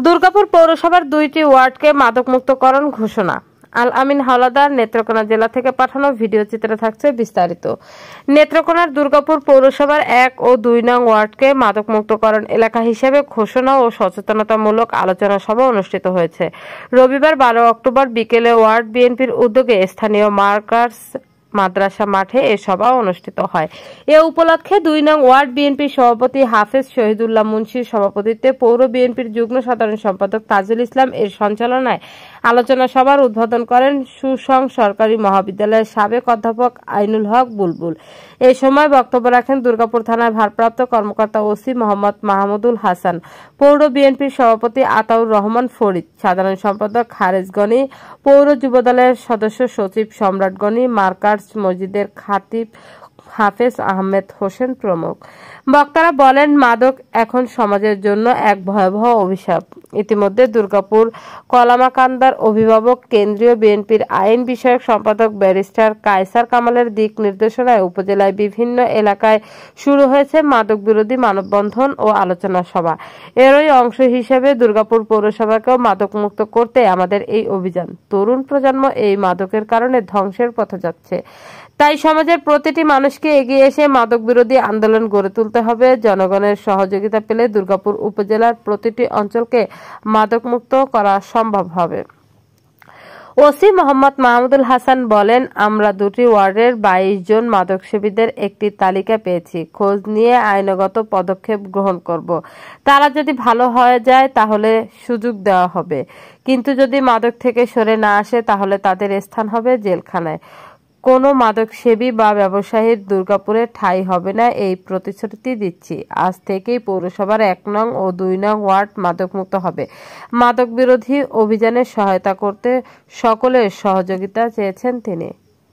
দুর্গাপুর পৌরসভার 2টি ওয়ার্ডকে মাদকমুক্তকরণ ঘোষণা। আল আমিন হাওলাদার নেত্রকোনা জেলা থেকে পাঠানো ভিডিও চিত্রে থাকছে বিস্তারিত। নেত্রকোনার দুর্গাপুর পৌরসভার 1 ও 2 নং ওয়ার্ডকে মাদকমুক্তকরণ এলাকা হিসেবে ঘোষণা ও সচেতনতামূলক আলোচনা সভা অনুষ্ঠিত হয়েছে। রবিবার 12 অক্টোবর বিকেলে ওয়ার্ড বিএনপির উদ্যোগে স্থানীয় মার্কার্স মাদ্রাসা মাঠে এ সভা অনুষ্ঠিত হয়। এ উপলক্ষে 2 নং ওয়ার্ড বিএনপির সভাপতি হাফেজ শহীদুল্লাহ মুন্সির সভাপতিত্বে পৌর বিএনপির যুগ্ম সাধারণ সম্পাদক তাজুল ইসলাম এর সঞ্চালনায় আলোচনা সভার উদ্বোধন করেন সুসং সরকারি মহাবিদ্যালয়ের সাবেক অধ্যাপক আইনুল হক বুলবুল। এই সময় বক্তব্য রাখেন দুর্গাপুর থানার ভারপ্রাপ্ত কর্মকর্তা ওসি মোহাম্মদ মাহমুদুল হাসান, পৌর বিএনপির সভাপতি আতাউর রহমান ফরিদ, সাধারণ সম্পাদক হারেজ গনি, পৌর যুবদলের সদস্য সচিব সম্রাট গনি, মার্কার্স মসজিদের খাতিব হাফেজ আহমেদ হোসেন প্রমুখ। বক্তারা বলেন, মাদক এখন সমাজের জন্য এক ভয়াবহ অভিশাপ। ইতিমধ্যে দুর্গাপুর কলামাকান্দার অভিভাবক কেন্দ্রীয় বিএনপির আইন বিষয়ক সম্পাদক ব্যারিস্টার কায়সার কামালের দিক নির্দেশনায় উপজেলায় বিভিন্ন এলাকায় শুরু হয়েছে মাদক বিরোধী মানববন্ধন ও আলোচনা সভা। এরই অংশ হিসেবে দুর্গাপুর পৌরসভাকেও মাদকমুক্ত করতে আমাদের এই অভিযান। তরুণ প্রজন্ম এই মাদকের কারণে ধ্বংসের পথে যাচ্ছে। তাই সমাজের প্রতিটি মানুষকে এগিয়ে এসে মাদক বিরোধী আন্দোলন গড়ে তুলতে হবে। জনগণের সহযোগিতা পেলে দুর্গাপুর উপজেলার প্রতিটি অঞ্চলকে মাদকমুক্ত করা সম্ভব হবে। ওসি মোহাম্মদ মাহমুদুল হাসান বলেন, আমরা 2টি ওয়ার্ডের 22 জন মাদকসেবীদের একটি তালিকা পেয়েছি। খোঁজ নিয়ে আইনগত পদক্ষেপ গ্রহণ করব। তারা যদি ভালো হয়ে যায় তাহলে সুযোগ দেওয়া হবে, কিন্তু যদি মাদক থেকে সরে না আসে তাহলে তাদের স্থান হবে জেলখানায়। কোনো মাদকসেবী বা ব্যবসায়ীর দুর্গাপুরে ঠাঁই হবে না, এই প্রতিশ্রুতি দিচ্ছি। আজ থেকেই পৌরসভার 1 নং ও 2 নং ওয়ার্ড মাদকমুক্ত হবে। মাদক বিরোধী অভিযানে সহায়তা করতে সকলের সহযোগিতা চেয়েছেন তিনি।